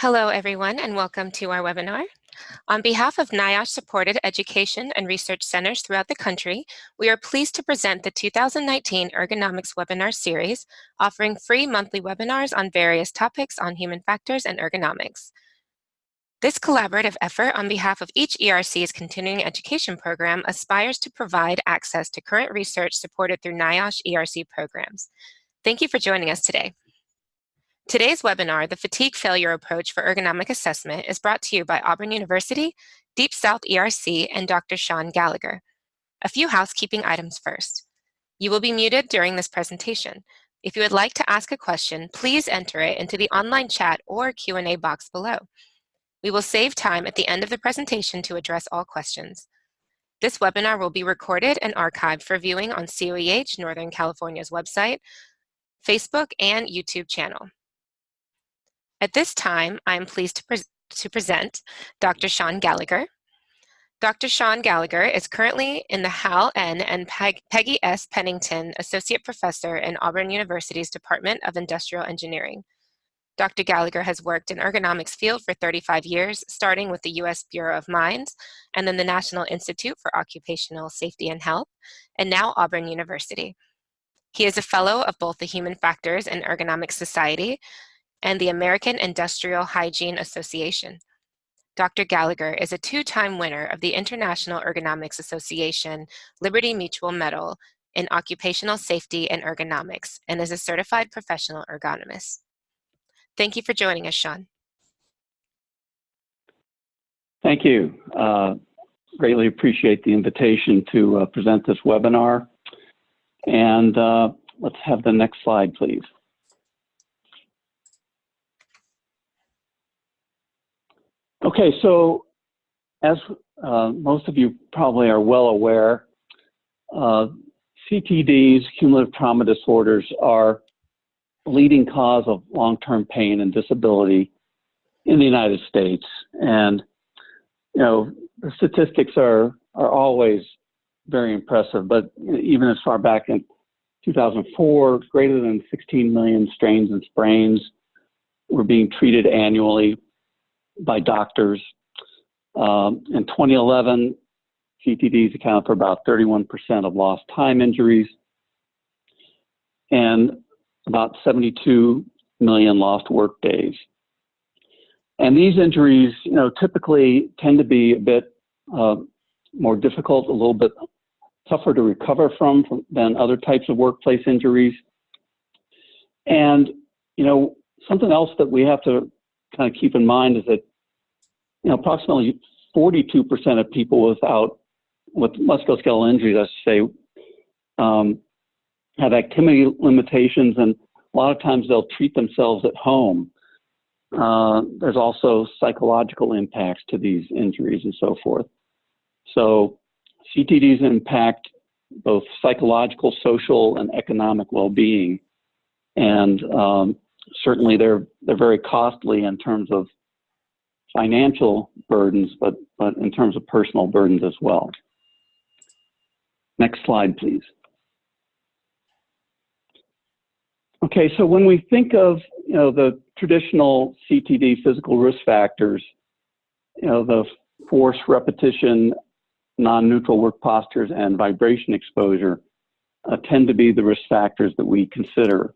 Hello, everyone, and welcome to our webinar. On behalf of NIOSH-supported education and research centers throughout the country, we are pleased to present the 2019 Ergonomics webinar series, offering free monthly webinars on various topics on human factors and ergonomics. This collaborative effort on behalf of each ERC's continuing education program aspires to provide access to current research supported through NIOSH ERC programs. Thank you for joining us today. Today's webinar, The Fatigue Failure Approach for Ergonomic Assessment, is brought to you by Auburn University, Deep South ERC, and Dr. Sean Gallagher. A few housekeeping items first. You will be muted during this presentation. If you would like to ask a question, please enter it into the online chat or Q&A box below. We will save time at the end of the presentation to address all questions. This webinar will be recorded and archived for viewing on COEH Northern California's website, Facebook, and YouTube channel. At this time, I am pleased to present Dr. Sean Gallagher. Dr. Sean Gallagher is currently in the Hal N. and Peggy S. Pennington Associate Professor in Auburn University's Department of Industrial Engineering. Dr. Gallagher has worked in ergonomics field for 35 years, starting with the U.S. Bureau of Mines, and then the National Institute for Occupational Safety and Health, and now Auburn University. He is a fellow of both the Human Factors and Ergonomics Society and the American Industrial Hygiene Association. Dr. Gallagher is a two-time winner of the International Ergonomics Association Liberty Mutual Medal in Occupational Safety and Ergonomics and is a certified professional ergonomist. Thank you for joining us, Sean. Thank you. Greatly appreciate the invitation to present this webinar. And let's have the next slide, please. Okay, so as most of you probably are well aware, CTDs, cumulative trauma disorders, are a leading cause of long-term pain and disability in the United States. And, you know, the statistics are always very impressive, but even as far back in 2004, greater than 16 million strains and sprains were being treated annually by doctors. In 2011, CTDs account for about 31% of lost time injuries and about 72 million lost work days. And these injuries, you know, typically tend to be a bit more difficult, a little bit tougher to recover from than other types of workplace injuries. And, you know, something else that we have to kind of keep in mind is that, you know, approximately 42% of people with musculoskeletal injuries, I should say, have activity limitations, and a lot of times they'll treat themselves at home. There's also psychological impacts to these injuries and so forth. So CTDs impact both psychological, social, and economic well-being, and certainly they're very costly in terms of financial burdens, but in terms of personal burdens as well. Next slide, please. Okay, so when we think of, you know, the traditional CTD physical risk factors, you know, the force, repetition, non-neutral work postures, and vibration exposure tend to be the risk factors that we consider.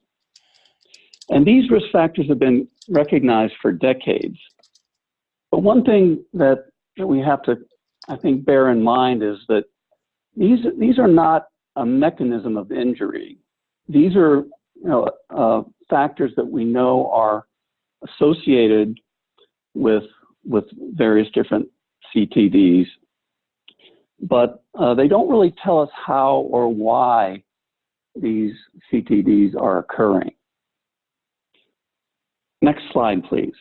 And these risk factors have been recognized for decades. But one thing that we have to, I think, bear in mind is that these are not a mechanism of injury. These are, you know, factors that we know are associated with various different CTDs, but they don't really tell us how or why these CTDs are occurring. Next slide, please.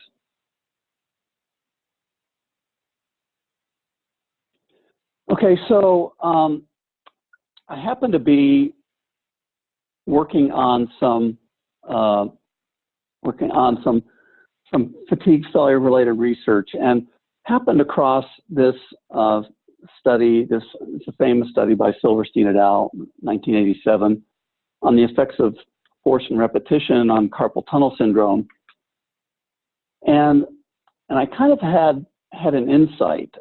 Okay, so I happen to be working on some fatigue failure related research, and happened across this study. It's a famous study by Silverstein et al. 1987 on the effects of force and repetition on carpal tunnel syndrome. And And I kind of had an insight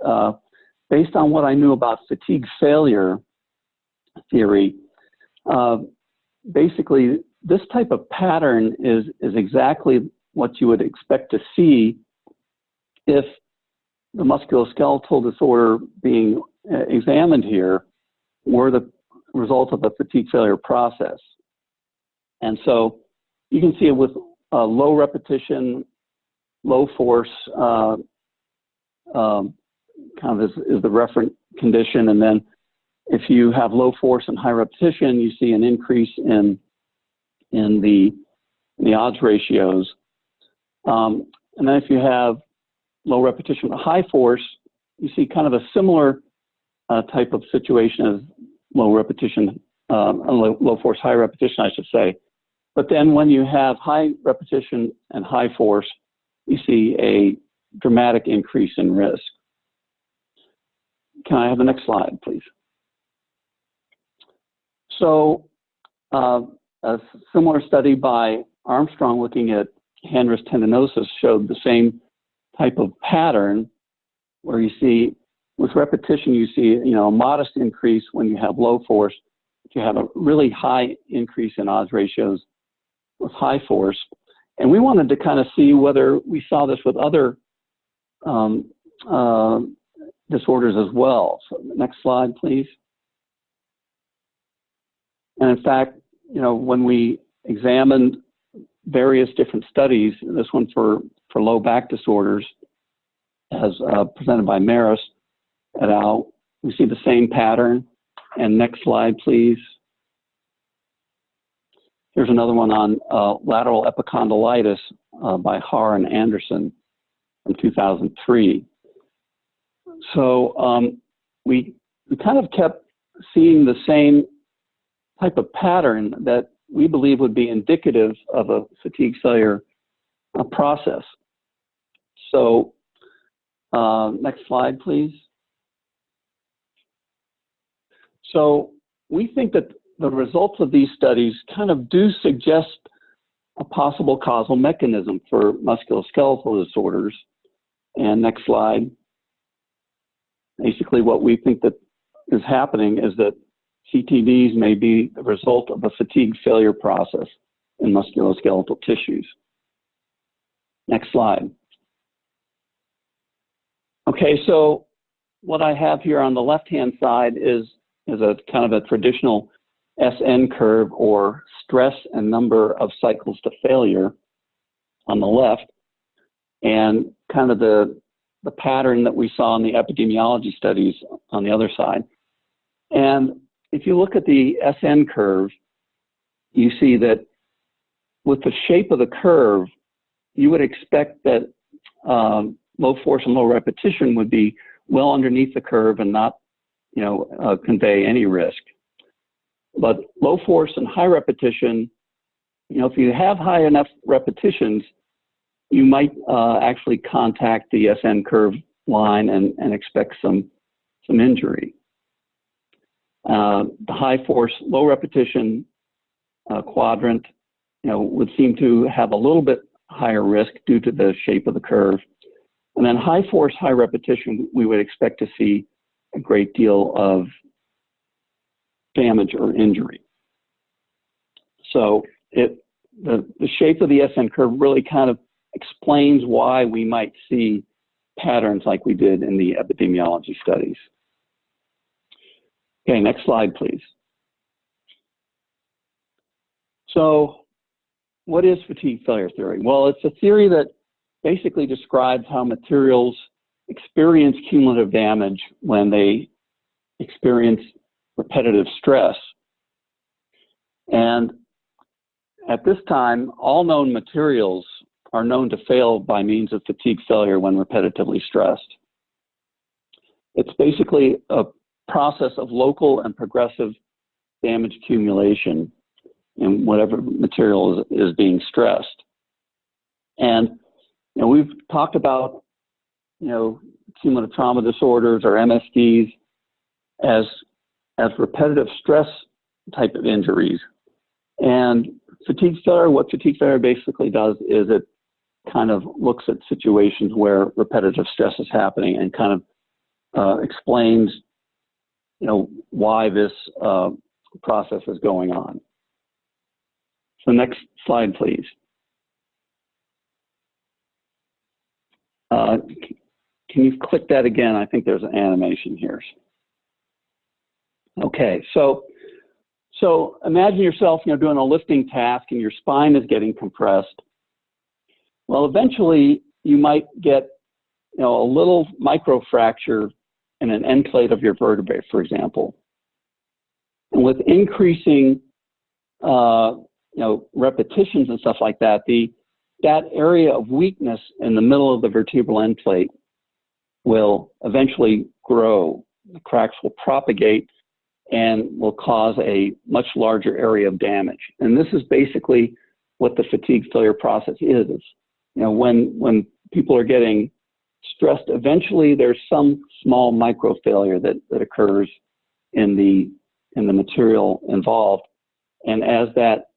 based on what I knew about fatigue failure theory. Basically, this type of pattern is exactly what you would expect to see if the musculoskeletal disorder being examined here were the result of a fatigue failure process. And so you can see it with low repetition, low force, kind of is the referent condition. And then if you have low force and high repetition, you see an increase in the odds ratios. And then if you have low repetition with high force, you see kind of a similar type of situation as low repetition, low force, high repetition, I should say. But then when you have high repetition and high force, you see a dramatic increase in risk. Can I have the next slide, please? So a similar study by Armstrong looking at hand wrist tendinosis showed the same type of pattern where you see with repetition, you see a modest increase when you have low force, but you have a really high increase in odds ratios with high force. And we wanted to kind of see whether we saw this with other disorders as well. So next slide, please. And in fact, when we examined various different studies, this one for low back disorders, as presented by Marras et al., we see the same pattern. And next slide, please. Here's another one on lateral epicondylitis by Haar and Anderson from 2003. So we kind of kept seeing the same type of pattern that we believe would be indicative of a fatigue failure process. So next slide, please. So we think that the results of these studies kind of do suggest a possible causal mechanism for musculoskeletal disorders. And next slide. Basically, what we think that is happening is that CTDs may be the result of a fatigue failure process in musculoskeletal tissues. Next slide. Okay, so what I have here on the left-hand side is a kind of a traditional SN curve, or stress and number of cycles to failure on the left, and kind of the pattern that we saw in the epidemiology studies on the other side. And if you look at the SN curve, you see that with the shape of the curve, you would expect that low force and low repetition would be well underneath the curve and not, convey any risk. But low force and high repetition, if you have high enough repetitions, you might actually contact the SN curve line and expect some injury. The high force, low repetition quadrant, would seem to have a little bit higher risk due to the shape of the curve. And then high force, high repetition, we would expect to see a great deal of damage or injury. So the shape of the SN curve really kind of explains why we might see patterns like we did in the epidemiology studies. Okay, next slide, please. So what is fatigue failure theory? Well, it's a theory that basically describes how materials experience cumulative damage when they experience repetitive stress. And at this time, all known materials are known to fail by means of fatigue failure when repetitively stressed. It's basically a process of local and progressive damage accumulation in whatever material is being stressed. And we've talked about cumulative trauma disorders, or MSDs, as repetitive stress type of injuries. And fatigue failure, what fatigue failure basically does is it kind of looks at situations where repetitive stress is happening and kind of explains, why this process is going on. So next slide, please. Can you click that again? I think there's an animation here. Okay, so imagine yourself, doing a lifting task and your spine is getting compressed. Well, eventually you might get, a little microfracture in an end plate of your vertebrae, for example. And with increasing, repetitions and stuff like that, that area of weakness in the middle of the vertebral end plate will eventually grow. The cracks will propagate and will cause a much larger area of damage. And this is basically what the fatigue failure process is. When people are getting stressed, eventually there's some small micro failure that occurs in the material involved. And as that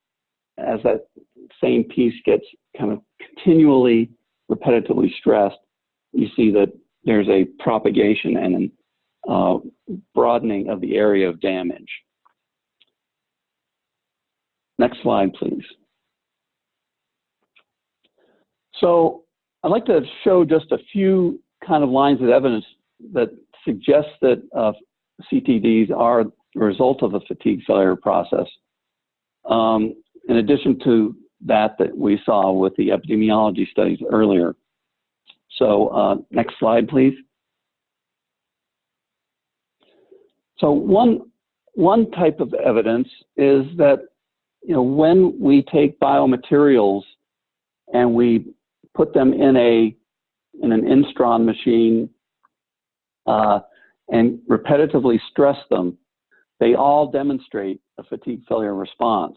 same piece gets kind of continually repetitively stressed, you see that there's a propagation and broadening of the area of damage. Next slide, please. So I'd like to show just a few kind of lines of evidence that suggest that CTDs are the result of a fatigue failure process. In addition to that we saw with the epidemiology studies earlier. So next slide, please. So one type of evidence is that when we take biomaterials and we put them in an Instron machine and repetitively stress them, they all demonstrate a fatigue failure response.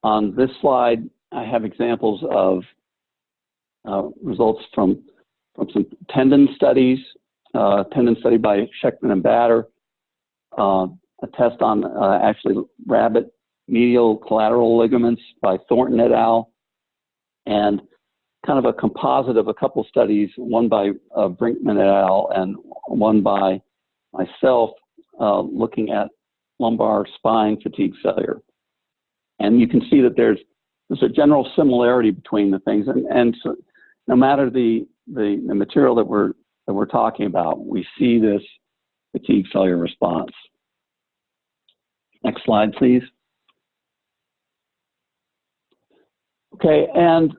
On this slide, I have examples of results from some tendon studies, tendon study by Sheckman and Bader, a test on actually rabbit medial collateral ligaments by Thornton et al., and kind of a composite of a couple studies, one by Brinkman et al. And one by myself, looking at lumbar spine fatigue failure. And you can see that there's a general similarity between the things, and so no matter the material that we're talking about, we see this fatigue failure response. Next slide, please. Okay, and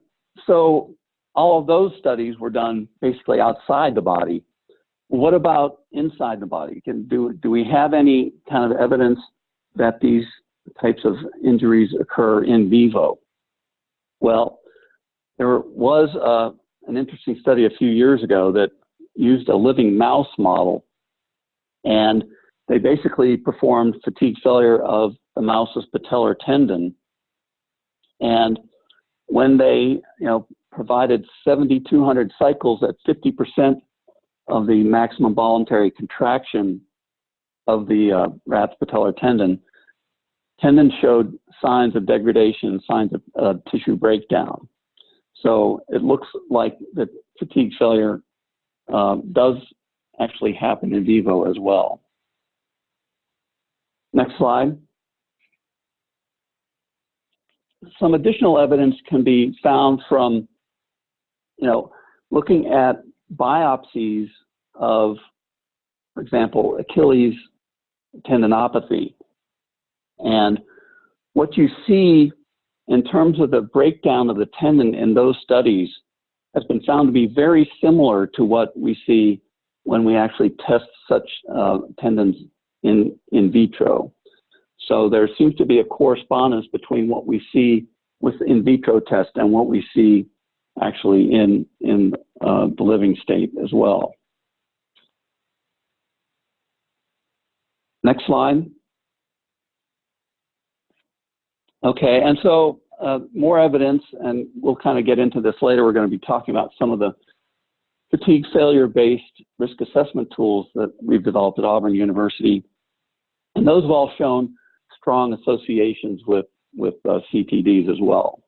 so all of those studies were done basically outside the body. What about inside the body? Do we have any kind of evidence that these types of injuries occur in vivo? Well, there was an interesting study a few years ago that used a living mouse model, and they basically performed fatigue failure of the mouse's patellar tendon. And when they provided 7,200 cycles at 50% of the maximum voluntary contraction of the rat's patellar tendon showed signs of degradation, signs of tissue breakdown. So it looks like that fatigue failure does actually happen in vivo as well. Next slide. Some additional evidence can be found from, looking at biopsies of, for example, Achilles tendinopathy. And what you see in terms of the breakdown of the tendon in those studies has been found to be very similar to what we see when we actually test such tendons in vitro. So there seems to be a correspondence between what we see with in vitro test and what we see actually in the living state as well. Next slide. Okay, and so more evidence, and we'll kind of get into this later. We're going to be talking about some of the fatigue failure-based risk assessment tools that we've developed at Auburn University. And those have all shown strong associations with CTDs as well.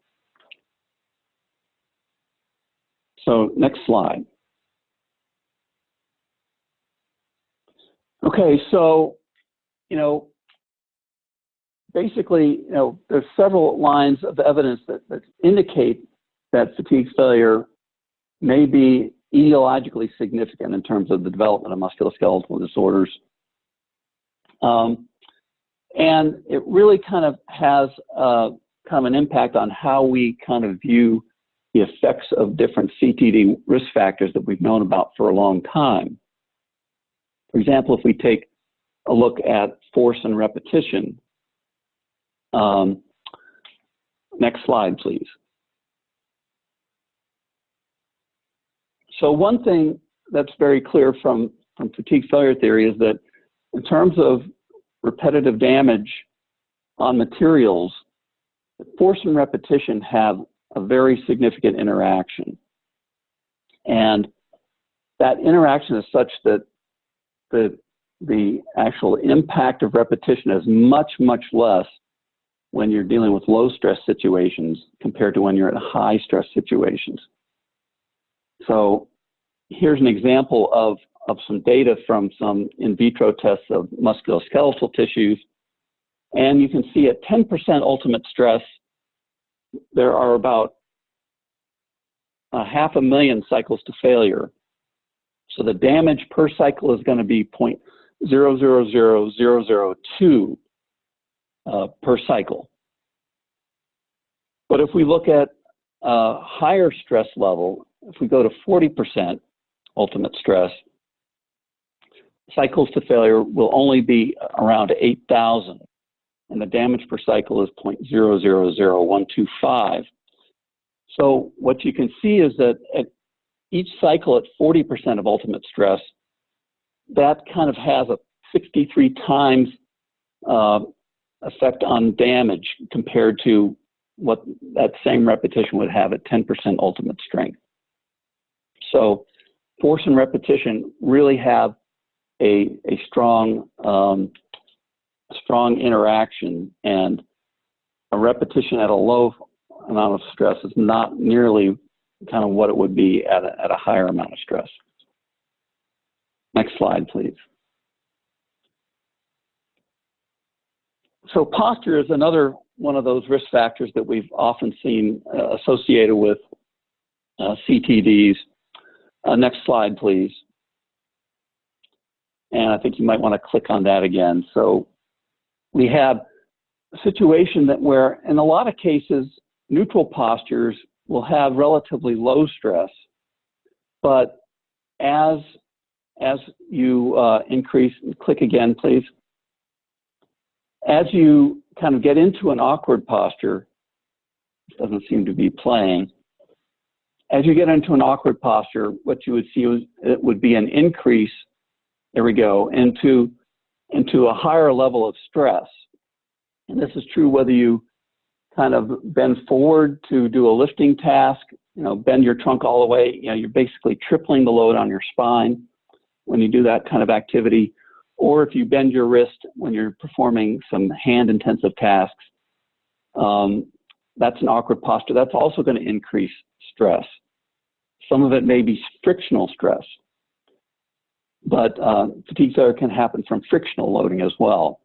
So next slide. Okay, so, basically, there's several lines of evidence that indicate that fatigue failure may be etiologically significant in terms of the development of musculoskeletal disorders. And it really kind of has kind of an impact on how we kind of view the effects of different CTD risk factors that we've known about for a long time. For example, if we take a look at force and repetition, next slide, please. So one thing that's very clear from fatigue failure theory is that in terms of repetitive damage on materials, force and repetition have a very significant interaction. And that interaction is such that the actual impact of repetition is much, much less when you're dealing with low stress situations compared to when you're in high stress situations. So here's an example of some data from some in vitro tests of musculoskeletal tissues. And you can see at 10% ultimate stress, there are about 500,000 cycles to failure. So the damage per cycle is going to be 0.000002 per cycle. But if we look at a higher stress level, if we go to 40% ultimate stress, cycles to failure will only be around 8,000, and the damage per cycle is 0.000125. So what you can see is that at each cycle at 40% of ultimate stress, that kind of has a 63 times effect on damage compared to what that same repetition would have at 10% ultimate strength. So force and repetition really have a strong interaction, and a repetition at a low amount of stress is not nearly kind of what it would be at a higher amount of stress. Next slide, please. So posture is another one of those risk factors that we've often seen associated with CTDs. Next slide, please. And I think you might want to click on that again. So we have a situation that where, in a lot of cases, neutral postures will have relatively low stress, but as you increase, click again, please. As you kind of get into an awkward posture, it doesn't seem to be playing. As you get into an awkward posture, what you would see it would be an increase, there we go, into a higher level of stress. And this is true whether you kind of bend forward to do a lifting task, bend your trunk all the way, you're basically tripling the load on your spine when you do that kind of activity. Or if you bend your wrist when you're performing some hand-intensive tasks, that's an awkward posture. That's also going to increase stress. Some of it may be frictional stress, but fatigue failure can happen from frictional loading as well.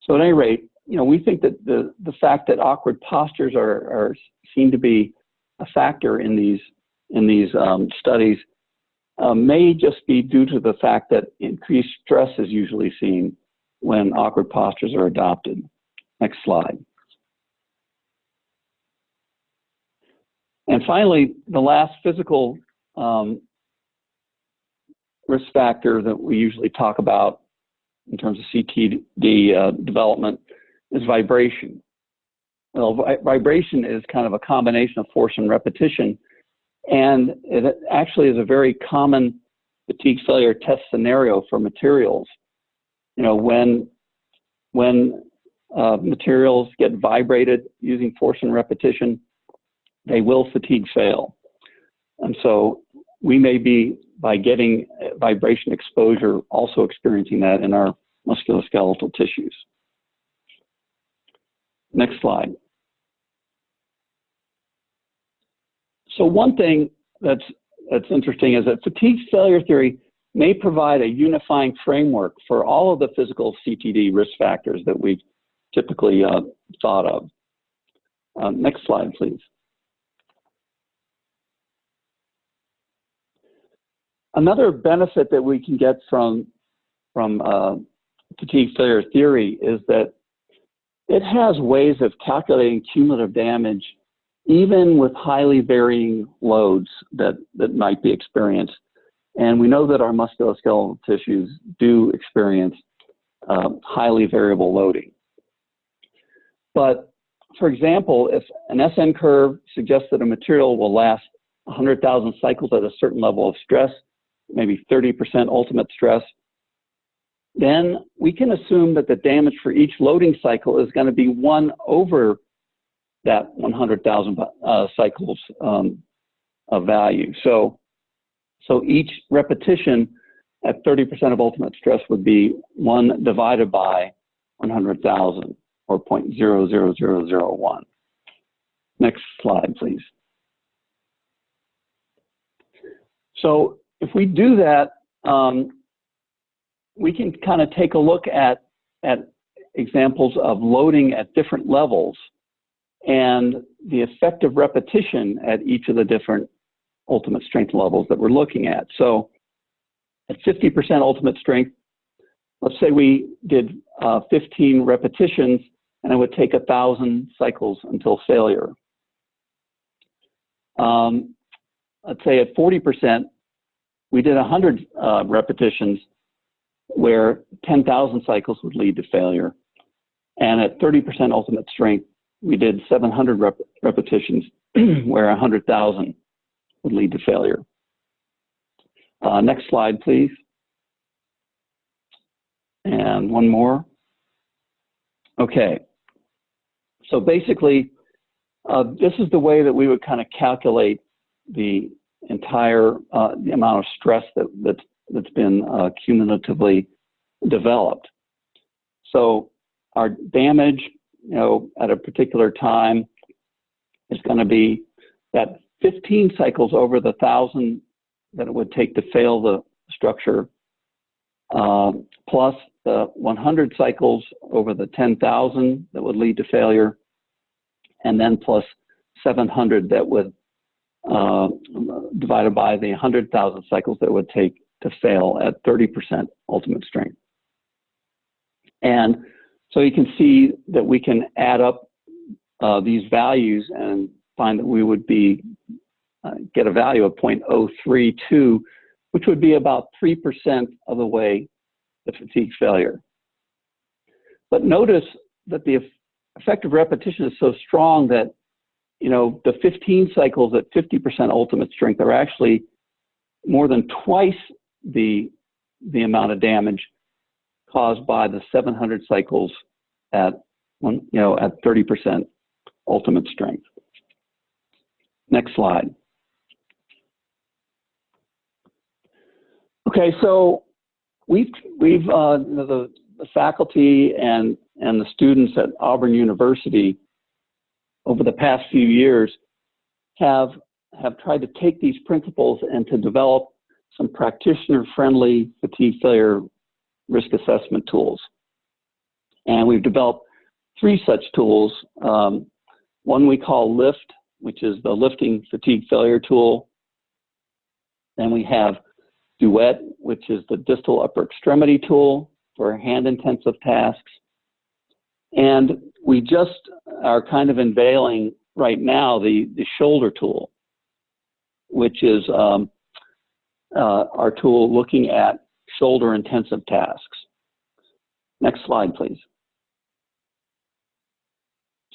So at any rate, we think that the fact that awkward postures are seen to be a factor in these studies may just be due to the fact that increased stress is usually seen when awkward postures are adopted. Next slide. And finally, the last physical risk factor that we usually talk about in terms of CTD development is vibration. Well, vibration is kind of a combination of force and repetition, and it actually is a very common fatigue failure test scenario for materials. When materials get vibrated using force and repetition, they will fatigue fail. And so we may be, by getting vibration exposure, also experiencing that in our musculoskeletal tissues. Next slide. So one thing that's interesting is that fatigue failure theory may provide a unifying framework for all of the physical CTD risk factors that we've typically thought of. Next slide, please. Another benefit that we can get from fatigue failure theory is that it has ways of calculating cumulative damage even with highly varying loads that might be experienced. And we know that our musculoskeletal tissues do experience highly variable loading. But for example, if an SN curve suggests that a material will last 100,000 cycles at a certain level of stress, maybe 30% ultimate stress, then we can assume that the damage for each loading cycle is going to be 1 over that 100,000 cycles of value. So each repetition at 30% of ultimate stress would be 1 divided by 100,000, or 0.00001. Next slide, please. So if we do that, we can kind of take a look at examples of loading at different levels and the effective repetition at each of the different ultimate strength levels that we're looking at. So at 50% ultimate strength, let's say we did 15 repetitions, and it would take 1,000 cycles until failure. Let's say at 40%, we did 100 repetitions, where 10,000 cycles would lead to failure. And at 30% ultimate strength, we did 700 repetitions, where 100,000 would lead to failure. Next slide, please. And one more. Okay. So basically, this is the way that we would kind of calculate the entire the amount of stress that's been cumulatively developed. So our damage, at a particular time is going to be that 15 cycles over the 1,000 that it would take to fail the structure, plus the 100 cycles over the 10,000 that would lead to failure, and then plus 700 that would divided by the 100,000 cycles that it would take to fail at 30% ultimate strength. And so you can see that we can add up these values and find that we would get a value of 0.032, which would be about 3% of the way to fatigue failure. But notice that the effective repetition is so strong that the 15 cycles at 50% ultimate strength are actually more than twice the amount of damage caused by the 700 cycles at 30% ultimate strength. Next slide. Okay, so we've the faculty and the students at Auburn University over the past few years have tried to take these principles and to develop some practitioner-friendly fatigue failure risk assessment tools. And we've developed 3 such tools. One we call LiFFT, which is the lifting fatigue failure tool. Then we have DUET, which is the distal upper extremity tool for hand-intensive tasks. And we just are kind of unveiling right now the shoulder tool, which is our tool looking at shoulder intensive tasks. Next slide, please.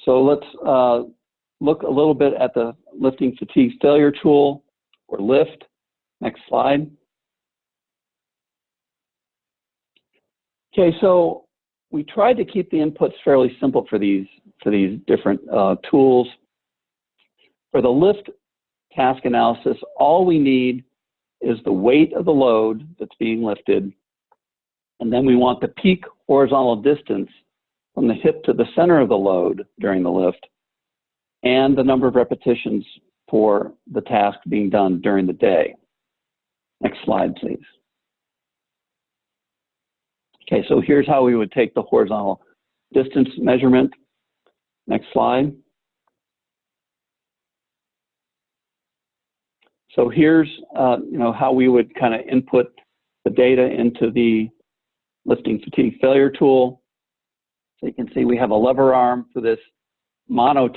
So let's look a little bit at the lifting fatigue failure tool, or LiFFT. Next slide. Okay, so we tried to keep the inputs fairly simple for these different tools. For the LiFFT task analysis, all we need is the weight of the load that's being lifted, and then we want the peak horizontal distance from the hip to the center of the load during the lift, and the number of repetitions for the task being done during the day. Next slide, please. Okay, so here's how we would take the horizontal distance measurement. Next slide. So here's how we would kind of input the data into the lifting fatigue failure tool. So you can see we have a lever arm for this mono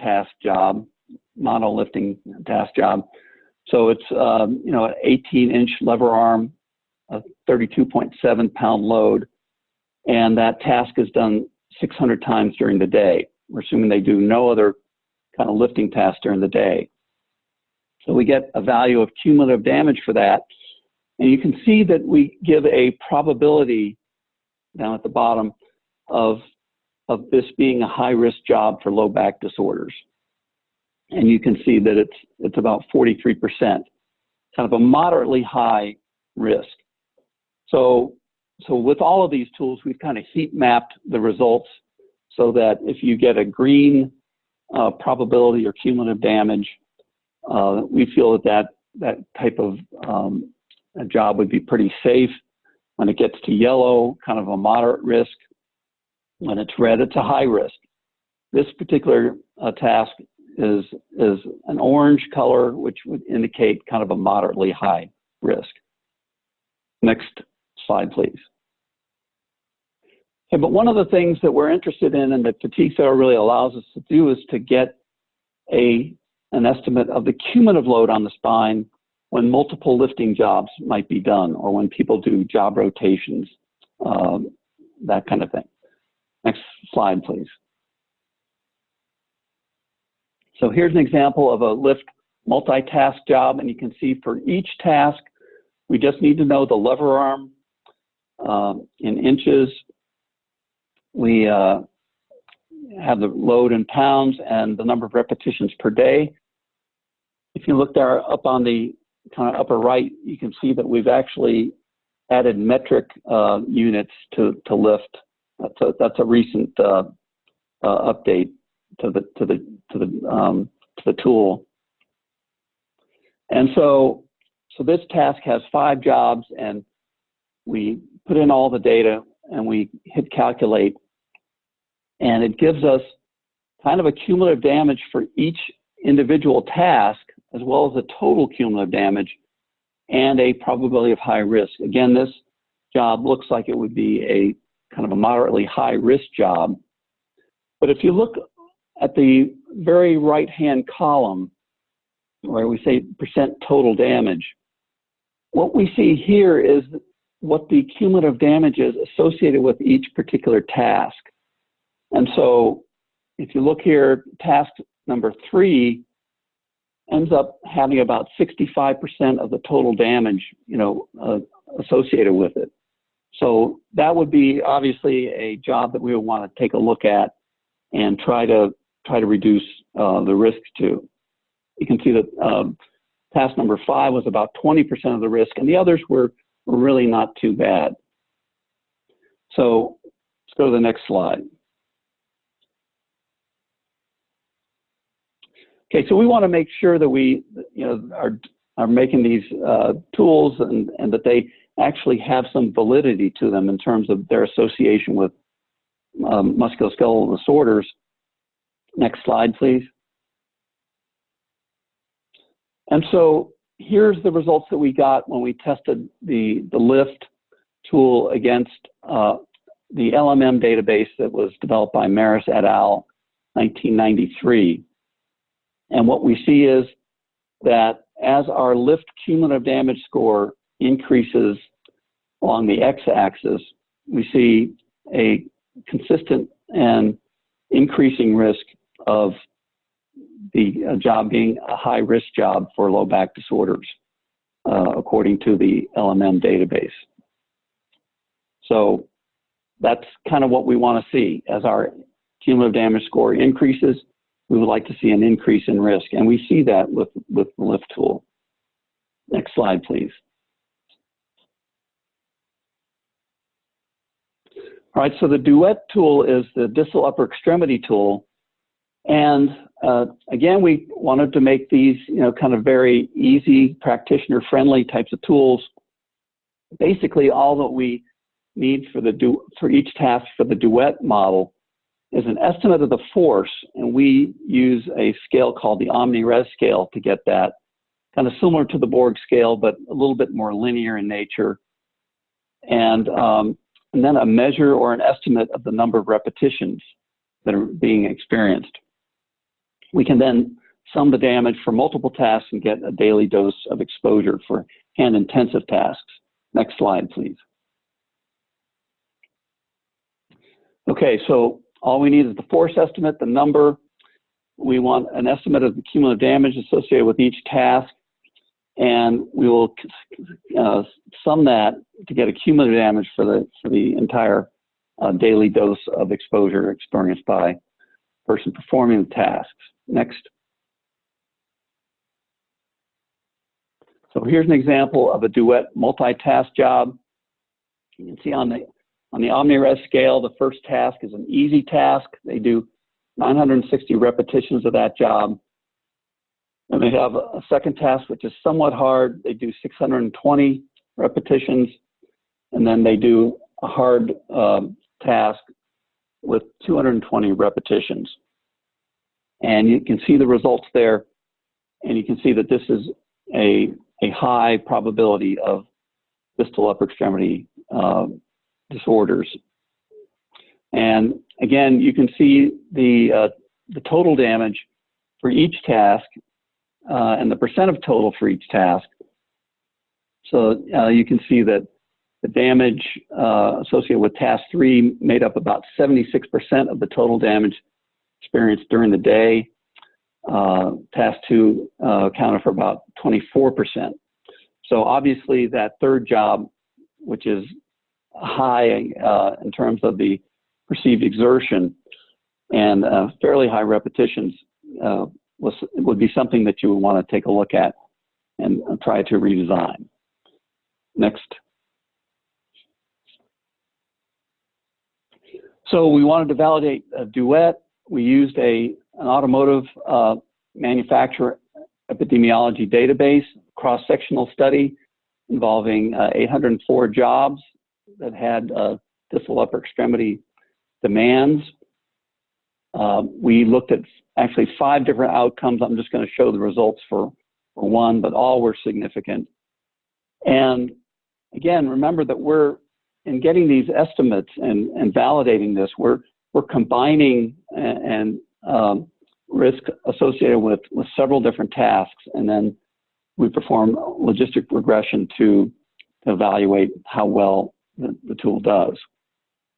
lifting task job. So it's an 18-inch lever arm, a 32.7 pound load, and that task is done 600 times during the day. We're assuming they do no other kind of lifting task during the day. So we get a value of cumulative damage for that. And you can see that we give a probability down at the bottom of this being a high-risk job for low back disorders. And you can see that it's about 43%, kind of a moderately high risk. So with all of these tools, we've kind of heat mapped the results so that if you get a green probability or cumulative damage, we feel that type of a job would be pretty safe. When it gets to yellow, kind of a moderate risk. When it's red, it's a high risk. This particular task is an orange color, which would indicate kind of a moderately high risk. Next slide, please. Okay, but one of the things that we're interested in and that fatigue failure really allows us to do is to get an estimate of the cumulative load on the spine when multiple lifting jobs might be done, or when people do job rotations, that kind of thing. Next slide, please. So here's an example of a lift multitask job, and you can see for each task, we just need to know the lever arm in inches. We have the load in pounds and the number of repetitions per day. If you look there up on the kind of upper right, you can see that we've actually added metric units to lift. That's a recent update to the tool. And so this task has 5 jobs, and we put in all the data and we hit calculate, and it gives us kind of a cumulative damage for each individual task, as well as the total cumulative damage and a probability of high risk. Again, this job looks like it would be a kind of a moderately high risk job. But if you look at the very right-hand column, where we say percent total damage, what we see here is what the cumulative damage is associated with each particular task. And so if you look here, task number 3 ends up having about 65% of the total damage, associated with it. So that would be obviously a job that we would want to take a look at and try to reduce the risk to. You can see that task number 5 was about 20% of the risk, and the others were really not too bad. So let's go to the next slide. Okay, so we want to make sure that we are making these tools and that they actually have some validity to them in terms of their association with musculoskeletal disorders. Next slide, please. And so here's the results that we got when we tested the LiFFT tool against the LMM database that was developed by Marras et al. 1993. And what we see is that as our lift cumulative damage score increases along the x-axis, we see a consistent and increasing risk of the job being a high-risk job for low back disorders, according to the LMM database. So that's kind of what we want to see. As our cumulative damage score increases, we would like to see an increase in risk, and we see that with the LiFFT tool. Next slide, please. All right, so the DUET tool is the distal upper extremity tool, and again, we wanted to make these, kind of very easy, practitioner-friendly types of tools. Basically, all that we need for each task for the DUET model is an estimate of the force, and we use a scale called the OmniRes scale to get that, kind of similar to the Borg scale, but a little bit more linear in nature. And then a measure or an estimate of the number of repetitions that are being experienced. We can then sum the damage for multiple tasks and get a daily dose of exposure for hand-intensive tasks. Next slide, please. Okay, so all we need is the force estimate, the number. We want an estimate of the cumulative damage associated with each task, and we will sum that to get a cumulative damage for the entire daily dose of exposure experienced by the person performing the tasks. Next. So here's an example of a DUET multitask job. You can see on the OmniRes scale, the first task is an easy task. They do 960 repetitions of that job. And they have a second task, which is somewhat hard. They do 620 repetitions. And then they do a hard task with 220 repetitions. And you can see the results there. And you can see that this is a high probability of distal upper extremity disorders. And again, you can see the total damage for each task and the percent of total for each task. So you can see that the damage associated with task 3 made up about 76% of the total damage experienced during the day. Task 2 accounted for about 24%. So obviously that third job, which is high in terms of the perceived exertion and fairly high repetitions, would be something that you would want to take a look at and try to redesign. Next. So we wanted to validate a DUET. We used an automotive manufacturer epidemiology database, cross-sectional study involving 804 jobs that had distal upper extremity demands. We looked at actually 5 different outcomes. I'm just going to show the results for one, but all were significant. And again, remember that in getting these estimates and validating this, we're combining and risk associated with several different tasks, and then we perform logistic regression to evaluate how well the tool does.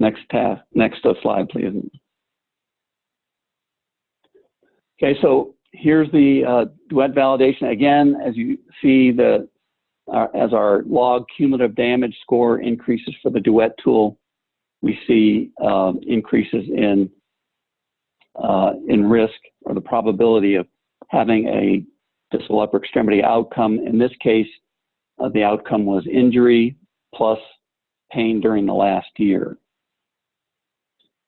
Next slide, please. Okay, so here's the DUET validation. Again, as you see, as our log cumulative damage score increases for the DUET tool, we see increases in risk, or the probability of having a distal upper extremity outcome. In this case, the outcome was injury plus pain during the last year.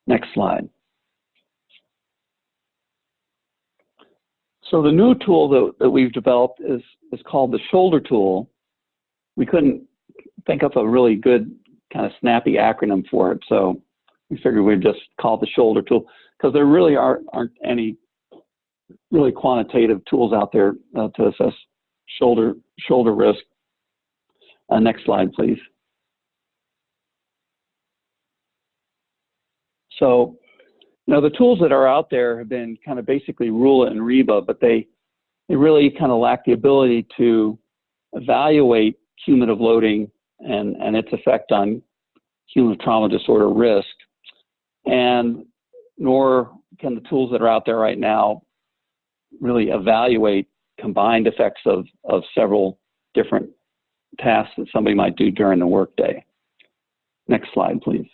Next slide. So the new tool that we've developed is called the shoulder tool. We couldn't think of a really good kind of snappy acronym for it, so we figured we'd just call it the shoulder tool, because there really aren't any really quantitative tools out there to assess shoulder risk. Next slide, please. So, the tools that are out there have been kind of basically Rula and Reba, but they really kind of lack the ability to evaluate cumulative loading and its effect on cumulative trauma disorder risk. And nor can the tools that are out there right now really evaluate combined effects of several different tasks that somebody might do during the workday. Next slide, please.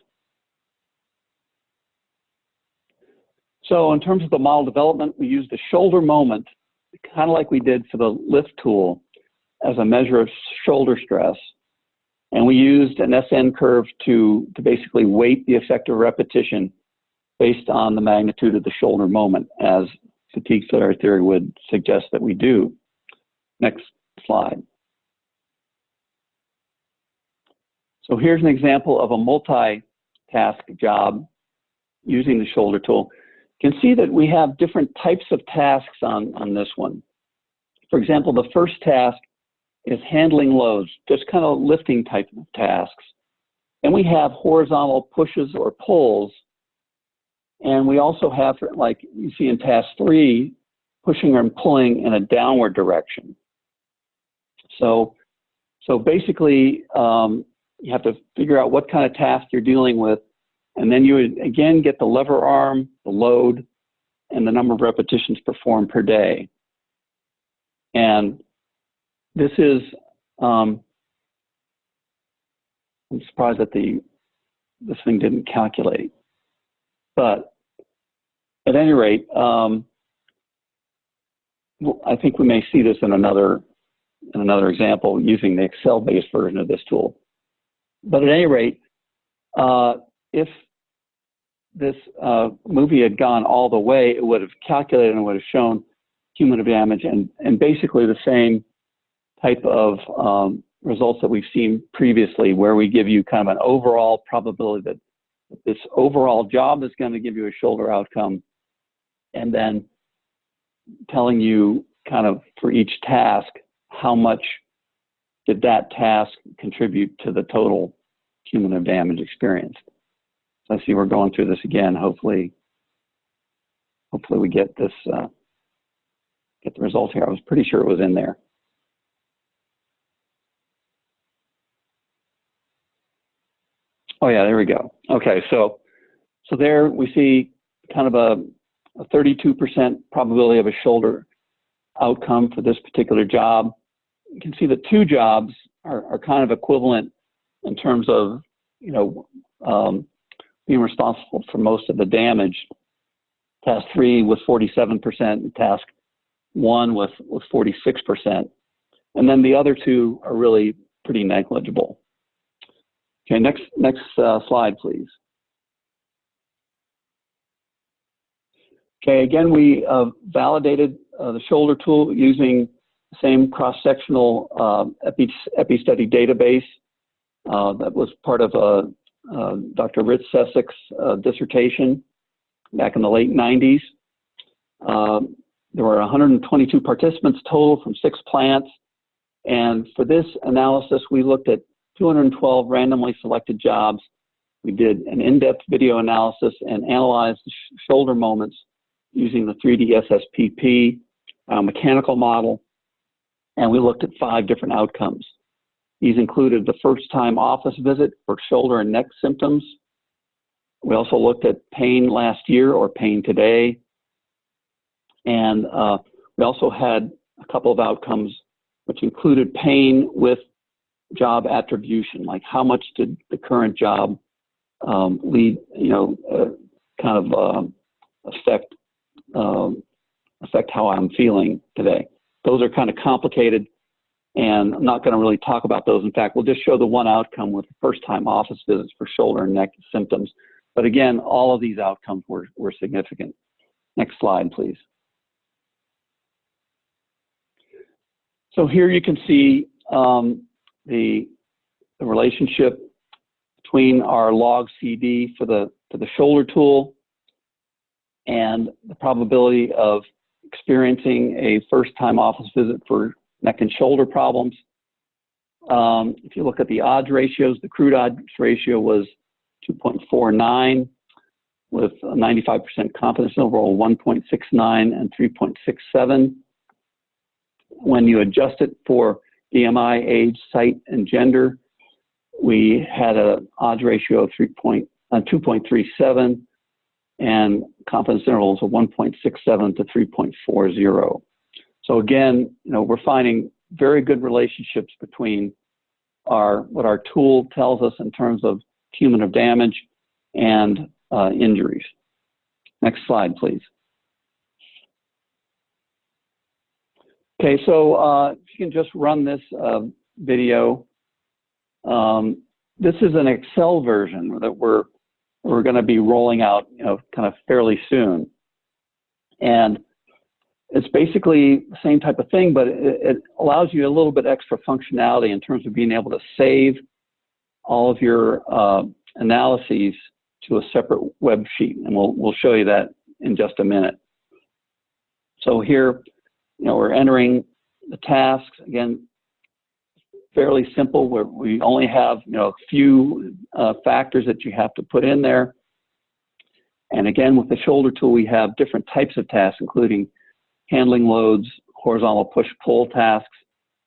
So in terms of the model development, we used the shoulder moment, kind of like we did for the lift tool, as a measure of shoulder stress. And we used an SN curve to basically weight the effective repetition based on the magnitude of the shoulder moment as fatigue failure theory would suggest that we do. Next slide. So here's an example of a multi-task job using the shoulder tool. You can see that we have different types of tasks on this one. For example, the first task is handling loads, just kind of lifting type of tasks. And we have horizontal pushes or pulls. And we also have, like you see in task 3, pushing and pulling in a downward direction. So basically, you have to figure out what kind of task you're dealing with, and then you would again get the lever arm, the load, and the number of repetitions performed per day. And this is, I'm surprised that this thing didn't calculate. But at any rate, I think we may see this in another example using the Excel-based version of this tool. But at any rate, if this movie had gone all the way, it would have calculated and would have shown cumulative damage and basically the same type of results that we've seen previously, where we give you kind of an overall probability that this overall job is going to give you a shoulder outcome, and then telling you kind of for each task how much did that task contribute to the total cumulative damage experienced. So I see we're going through this again. Hopefully we get this, get the result here. I was pretty sure it was in there. Oh yeah, there we go. Okay, so there we see kind of a 32% probability of a shoulder outcome for this particular job. You can see the two jobs are kind of equivalent in terms of, you know, being responsible for most of the damage. Task 3 was 47%, and task 1 was 46%. And then the other two are really pretty negligible. Okay, next slide, please. Okay, again, we validated the shoulder tool using the same cross-sectional epi study database that was part of Dr. Rich Sessek's dissertation back in the late 90s. There were 122 participants total from 6 plants. And for this analysis, we looked at 212 randomly selected jobs. We did an in-depth video analysis and analyzed the shoulder moments using the 3D SSPP mechanical model. And we looked at 5 different outcomes. These included the first-time office visit for shoulder and neck symptoms. We also looked at pain last year or pain today. And we also had a couple of outcomes which included pain with job attribution, like how much did the current job lead, kind of affect how I'm feeling today. Those are kind of complicated, and I'm not going to really talk about those. In fact, we'll just show the one outcome with first-time office visits for shoulder and neck symptoms. But again, all of these outcomes were significant. Next slide, please. So here you can see the relationship between our log CD for the shoulder tool and the probability of experiencing a first-time office visit for neck and shoulder problems. If you look at the odds ratios, the crude odds ratio was 2.49 with a 95% confidence interval, 1.69 and 3.67. When you adjust it for BMI, age, height, and gender, we had an odds ratio of 2.37 and confidence intervals of 1.67 to 3.40. So again, we're finding very good relationships between what our tool tells us in terms of cumulative damage and injuries. Next slide, please. Okay, so if you can just run this video. This is an Excel version that we're going to be rolling out, kind of fairly soon. And it's basically the same type of thing, but it allows you a little bit extra functionality in terms of being able to save all of your analyses to a separate web sheet, and we'll show you that in just a minute. So here, we're entering the tasks again. Fairly simple, where we only have a few factors that you have to put in there. And again, with the shoulder tool, we have different types of tasks, including handling loads, horizontal push-pull tasks,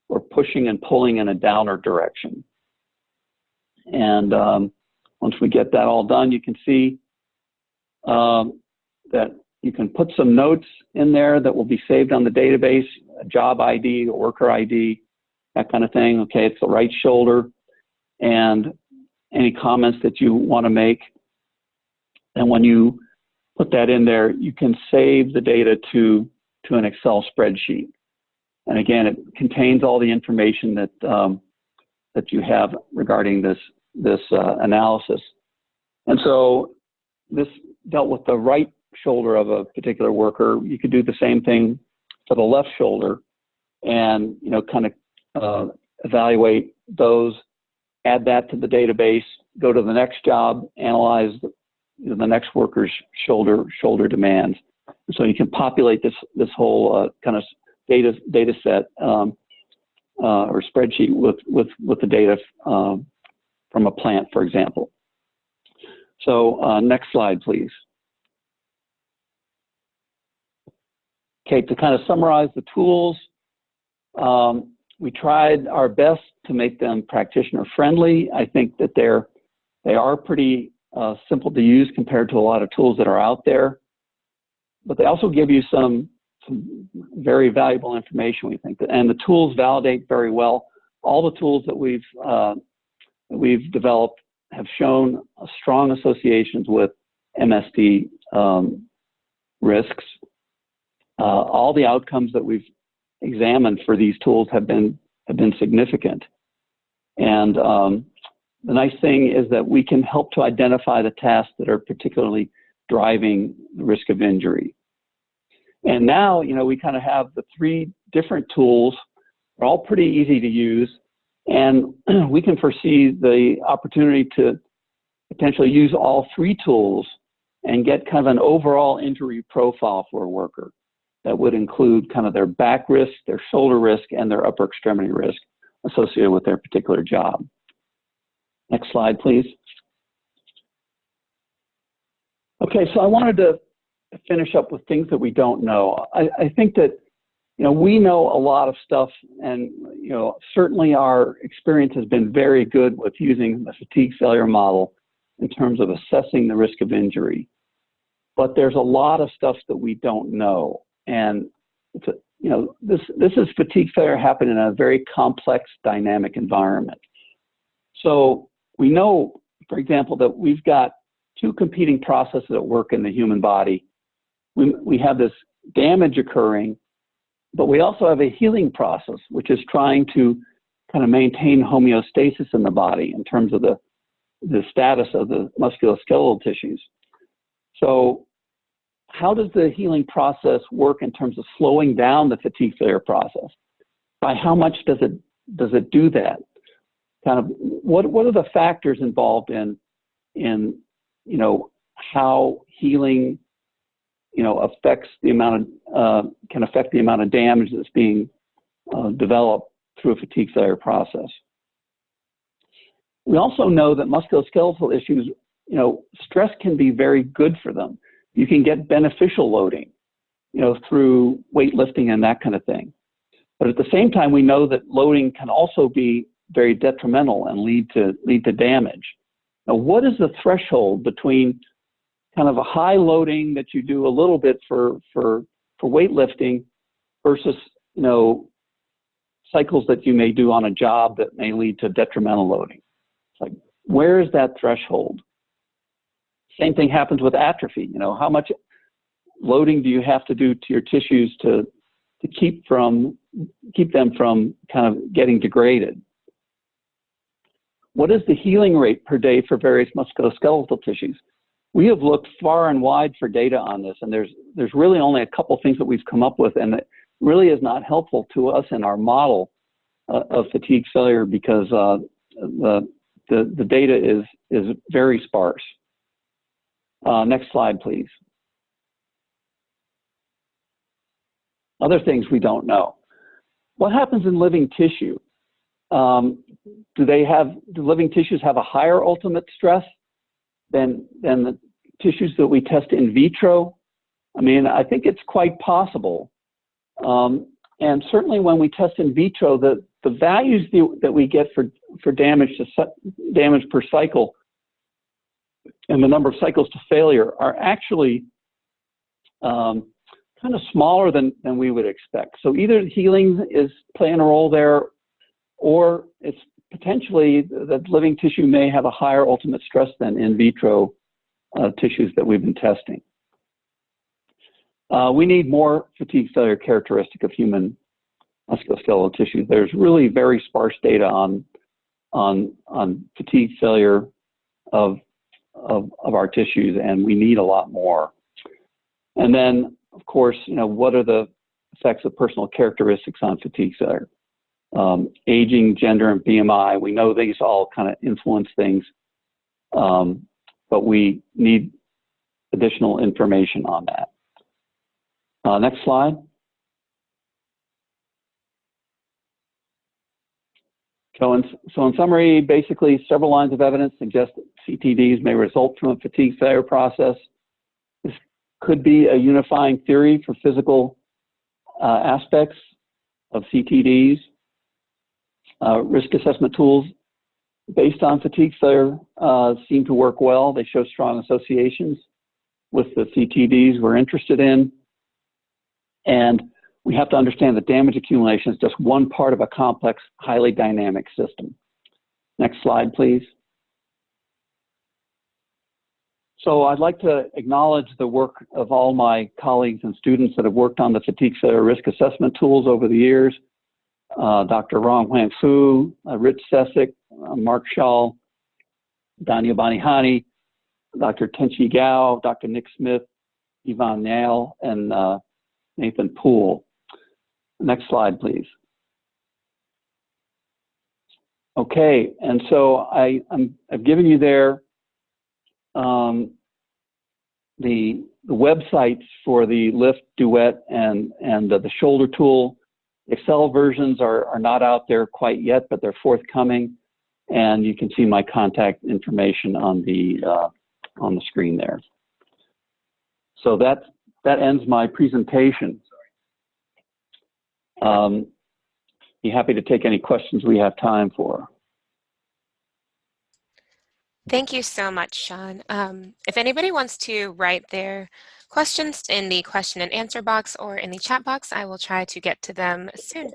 or pushing and pulling in a downward direction. And once we get that all done, you can see that you can put some notes in there that will be saved on the database, a job ID, a worker ID, that kind of thing. Okay, it's the right shoulder, and any comments that you want to make. And when you put that in there, you can save the data to an Excel spreadsheet. And again, it contains all the information that that you have regarding this analysis. And so this dealt with the right shoulder of a particular worker. You could do the same thing for the left shoulder, and kind of evaluate those, add that to the database, go to the next job, analyze the next worker's shoulder demands. So you can populate this whole kind of data set or spreadsheet with the data from a plant, for example. So next slide, please. Okay, to kind of summarize the tools, we tried our best to make them practitioner friendly. I think that they are pretty simple to use compared to a lot of tools that are out there, but they also give you some very valuable information, we think, and the tools validate very well. All the tools that we've developed have shown strong associations with MSD risks. All the outcomes that we've examined for these tools have been significant. And the nice thing is that we can help to identify the tasks that are particularly driving the risk of injury. And now, we kind of have the three different tools. They're all pretty easy to use, and we can foresee the opportunity to potentially use all three tools and get kind of an overall injury profile for a worker that would include kind of their back risk, their shoulder risk, and their upper extremity risk associated with their particular job. Next slide, please. Okay, so I wanted to finish up with things that we don't know. I think that, we know a lot of stuff, and, certainly our experience has been very good with using the fatigue failure model in terms of assessing the risk of injury. But there's a lot of stuff that we don't know. And, this is fatigue failure happening in a very complex, dynamic environment. So we know, for example, that we've got two competing processes at work in the human body. We have this damage occurring, but we also have a healing process, which is trying to kind of maintain homeostasis in the body in terms of the status of the musculoskeletal tissues. So how does the healing process work in terms of slowing down the fatigue failure process? By how much does it do that? Kind of what are the factors involved in how healing affects the amount of can affect the amount of damage that's being developed through a fatigue failure process. We also know that musculoskeletal issues, stress can be very good for them. You can get beneficial loading, through weightlifting and that kind of thing. But at the same time, we know that loading can also be very detrimental and lead to damage. Now, what is the threshold between kind of a high loading that you do a little bit for weightlifting versus, cycles that you may do on a job that may lead to detrimental loading? It's like, where is that threshold? Same thing happens with atrophy. How much loading do you have to do to your tissues to keep them from kind of getting degraded? What is the healing rate per day for various musculoskeletal tissues? We have looked far and wide for data on this, and there's really only a couple things that we've come up with, and it really is not helpful to us in our model of fatigue failure because the data is very sparse. Next slide, please. Other things we don't know. What happens in living tissue? Do living tissues have a higher ultimate stress than the tissues that we test in vitro? I mean, I think it's quite possible. And certainly when we test in vitro, the values that we get for damage per cycle and the number of cycles to failure are actually kind of smaller than we would expect. So either healing is playing a role there, or it's potentially that living tissue may have a higher ultimate stress than in vitro tissues that we've been testing. We need more fatigue failure characteristic of human musculoskeletal tissue. There's really very sparse data on fatigue failure of our tissues, and we need a lot more. And then, of course, what are the effects of personal characteristics on fatigue failure? Aging, gender, and BMI. We know these all kind of influence things, but we need additional information on that. Next slide. So in summary, basically, several lines of evidence suggest that CTDs may result from a fatigue failure process. This could be a unifying theory for physical aspects of CTDs. Risk assessment tools based on fatigue failure seem to work well. They show strong associations with the CTDs we're interested in. And we have to understand that damage accumulation is just one part of a complex, highly dynamic system. Next slide, please. So I'd like to acknowledge the work of all my colleagues and students that have worked on the fatigue failure risk assessment tools over the years. Dr. Rong Huang Fu, Rich Sesic, Mark Schall, Danya Banihani, Dr. Tenchi Gao, Dr. Nick Smith, Yvonne Nail, and Nathan Poole. Next slide, please. Okay, and so I've given you there the websites for the LiFFT, DUET, and the shoulder tool. Excel versions are not out there quite yet, but they're forthcoming, and you can see my contact information on the screen there. So that ends my presentation. Be happy to take any questions we have time for. Thank you so much, Sean. If anybody wants to write their questions in the question and answer box or in the chat box, I will try to get to them soon.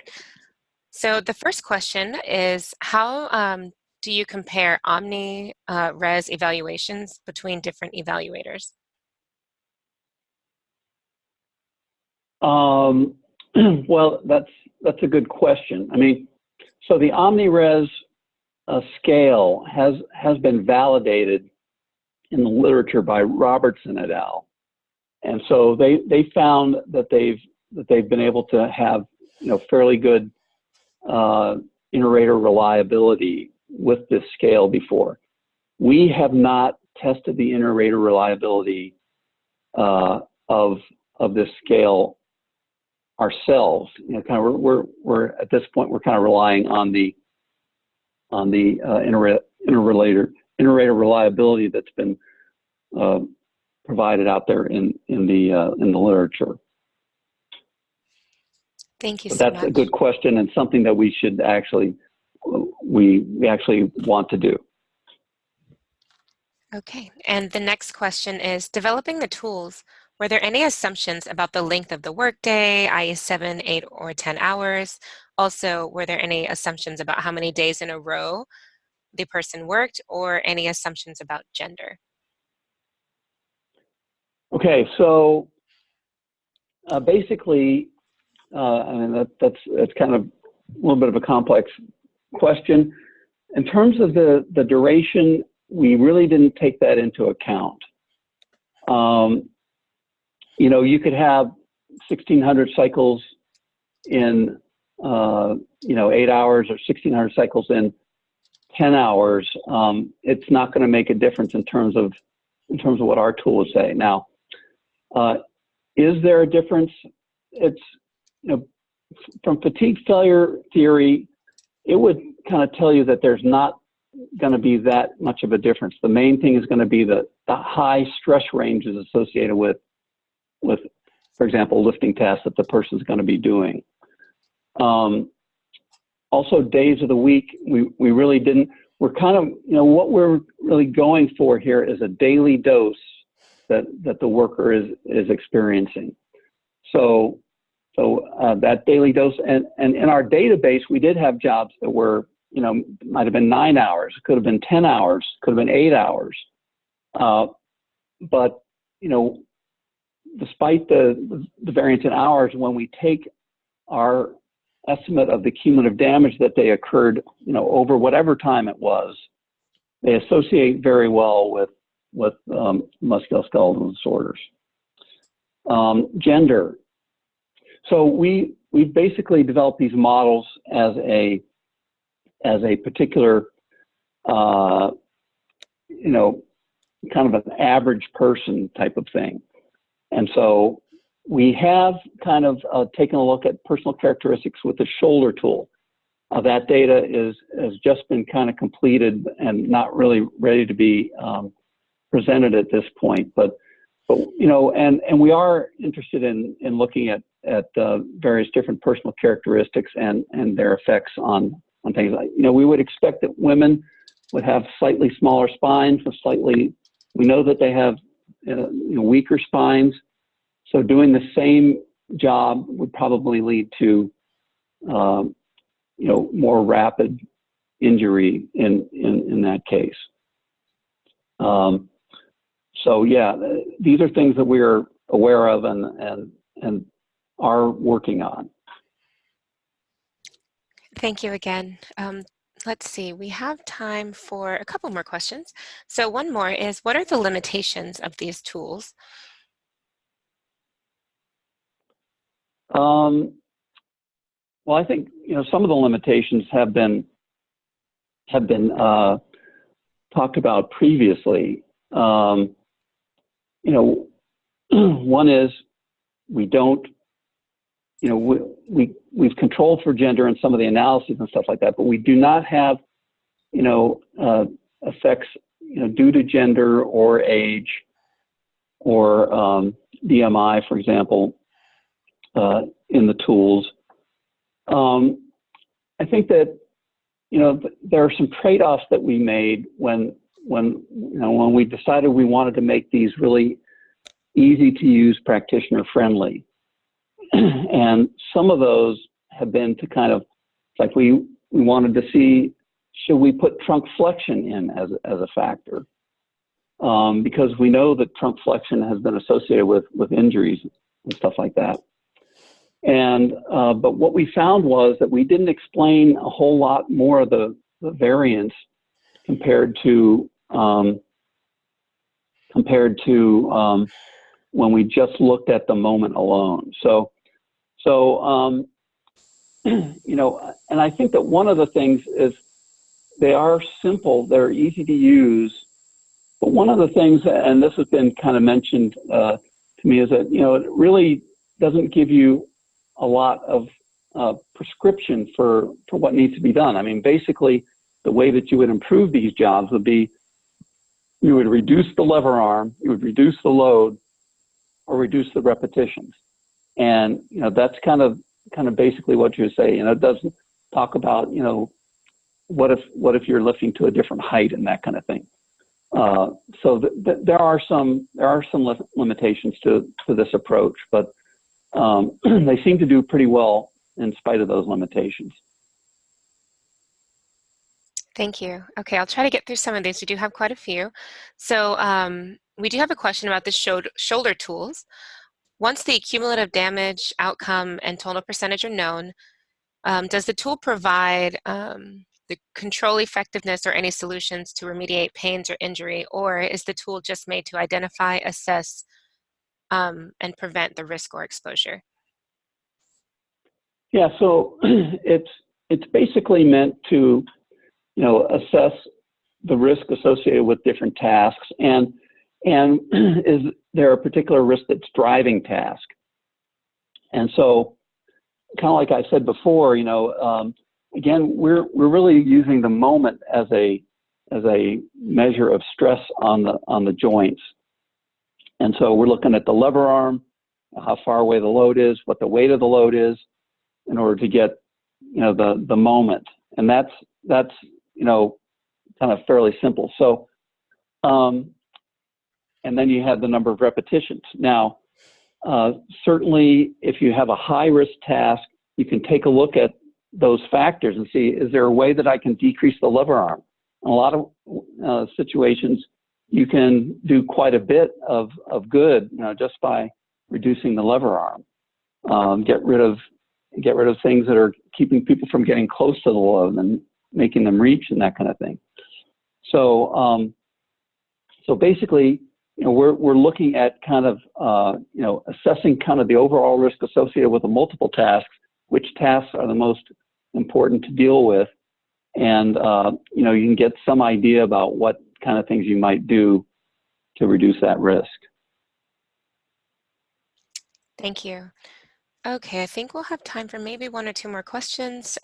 So the first question is, how do you compare omni-res evaluations between different evaluators? Well, that's a good question. I mean, so the omni-res scale has been validated in the literature by Robertson et al. And so they found that they've been able to have fairly good inter-rater reliability with this scale before. We have not tested the inter-rater reliability of this scale ourselves. We're at this point we're kind of relying on the inter-rater reliability that's been provided out there in the literature. Thank you so That's much. a good question and something that we should actually we actually want to do. Okay, and the next question is, developing the tools, were there any assumptions about the length of the workday, i.e. 7, 8, or 10 hours? Also, were there any assumptions about how many days in a row the person worked, or any assumptions about gender? Okay, so basically, I mean, that's kind of a little bit of a complex question. In terms of the duration, we really didn't take that into account. You know, you could have 1,600 cycles in, you know, 8 hours, or 1,600 cycles in 10 hours. It's not going to make a difference in terms of what our tool would say. Now, is there a difference? It's, you know, from fatigue failure theory, it would kind of tell you that there's not going to be that much of a difference. The main thing is going to be the high stress ranges associated with, for example, lifting tests that the person's going to be doing. Also, days of the week, we really didn't. We're kind of, you know, what we're really going for here is a daily dose that the worker is experiencing. So that daily dose, and in our database, we did have jobs that were, you know, might have been 9 hours, could have been 10 hours, could have been 8 hours. But, you know, despite the variance in hours, when we take our estimate of the cumulative damage that they occurred, you know, over whatever time it was, they associate very well with musculoskeletal disorders. Gender. So we've basically developed these models as a particular, you know, kind of an average person type of thing. And so we have kind of taken a look at personal characteristics with the shoulder tool. That data has just been kind of completed and not really ready to be presented at this point. But you know, and we are interested in looking at various different personal characteristics and their effects on things. Like, you know, we would expect that women would have slightly smaller spines, we know that they have you know, weaker spines. So doing the same job would probably lead to you know, more rapid injury in that case. So yeah, these are things that we're aware of and are working on. Thank you again. Let's see, we have time for a couple more questions. So one more is, what are the limitations of these tools? Well, I think, you know, some of the limitations have been talked about previously. You know, one is we don't, you know, we've controlled for gender in some of the analyses and stuff like that, but we do not have, you know, effects, you know, due to gender or age or BMI, for example, in the tools. I think that, you know, there are some trade-offs that we made when we decided we wanted to make these really easy to use, practitioner friendly. And some of those have been to kind of, like we wanted to see, should we put trunk flexion in as a factor? Because we know that trunk flexion has been associated with injuries and stuff like that. And but what we found was that we didn't explain a whole lot more of the variance compared to when we just looked at the moment alone. So you know, and I think that one of the things is they are simple, they're easy to use, but one of the things, and this has been kind of mentioned to me, is that, you know, it really doesn't give you a lot of prescription for what needs to be done. I mean, basically, the way that you would improve these jobs would be you would reduce the lever arm, you would reduce the load, or reduce the repetitions. And, you know, that's kind of basically what you say. You know, it doesn't talk about, you know, what if you're lifting to a different height and that kind of thing. So there are some limitations to this approach, but they seem to do pretty well in spite of those limitations. Thank you. Okay, I'll try to get through some of these. We do have quite a few. So we do have a question about the shoulder tools. Once the cumulative damage, outcome, and total percentage are known, does the tool provide the control effectiveness or any solutions to remediate pains or injury, or is the tool just made to identify, assess, and prevent the risk or exposure? Yeah, so it's basically meant to, assess the risk associated with different tasks, and is there a particular risk that's driving task? And so, kind of like I said before, again, we're really using the moment as a measure of stress on the joints. And so we're looking at the lever arm, how far away the load is, what the weight of the load is, in order to get the moment. And that's kind of fairly simple. So and then you have the number of repetitions. Now certainly if you have a high risk task, you can take a look at those factors and see, is there a way that I can decrease the lever arm? In a lot of situations, you can do quite a bit of good, just by reducing the lever arm. Get rid of things that are keeping people from getting close to the load and making them reach and that kind of thing. So, so basically, we're looking at kind of, assessing kind of the overall risk associated with the multiple tasks, which tasks are the most important to deal with, and you can get some idea about what kind of things you might do to reduce that risk. Thank you. Okay, I think we'll have time for maybe one or two more questions.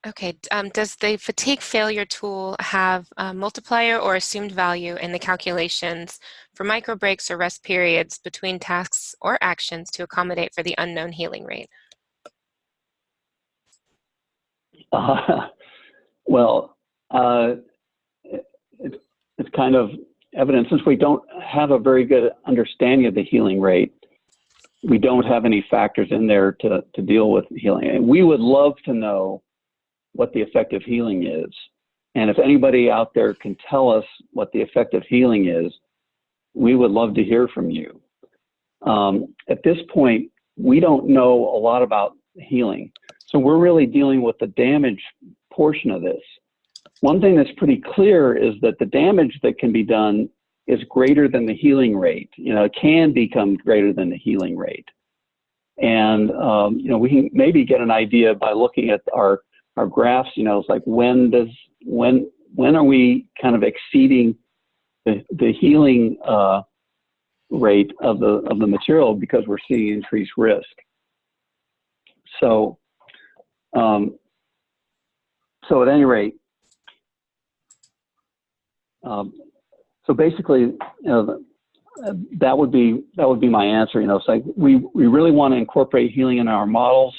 Okay, does the fatigue failure tool have a multiplier or assumed value in the calculations for micro breaks or rest periods between tasks or actions to accommodate for the unknown healing rate? Well, it's kind of evident, since we don't have a very good understanding of the healing rate. We don't have any factors in there to deal with healing. And we would love to know what the effective healing is. And if anybody out there can tell us what the effective healing is, we would love to hear from you. At this point, we don't know a lot about healing. So we're really dealing with the damage portion of this. One thing that's pretty clear is that the damage that can be done is greater than the healing rate. It can become greater than the healing rate. And, we can maybe get an idea by looking at our graphs. It's like, when are we kind of exceeding the healing rate of the material because we're seeing increased risk. So so at any rate, so basically, that would be my answer. It's like we really want to incorporate healing in our models.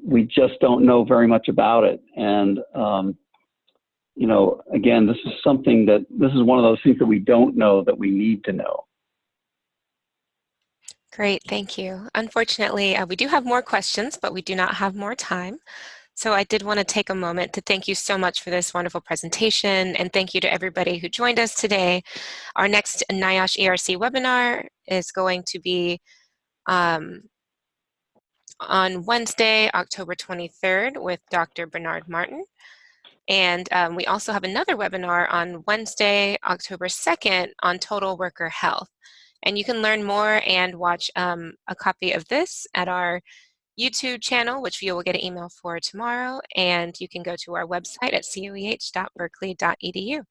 We just don't know very much about it, and again, this is one of those things that we don't know that we need to know. Great, thank you. Unfortunately, we do have more questions, but we do not have more time. So I did want to take a moment to thank you so much for this wonderful presentation, and thank you to everybody who joined us today. Our next NIOSH ERC webinar is going to be on Wednesday, October 23rd with Dr. Bernard Martin. And we also have another webinar on Wednesday, October 2nd on total worker health. And you can learn more and watch a copy of this at our YouTube channel, which you will get an email for tomorrow, and you can go to our website at coeh.berkeley.edu.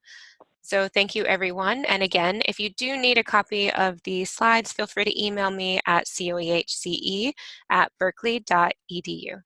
So thank you, everyone. And again, if you do need a copy of the slides, feel free to email me at coehce@berkeley.edu.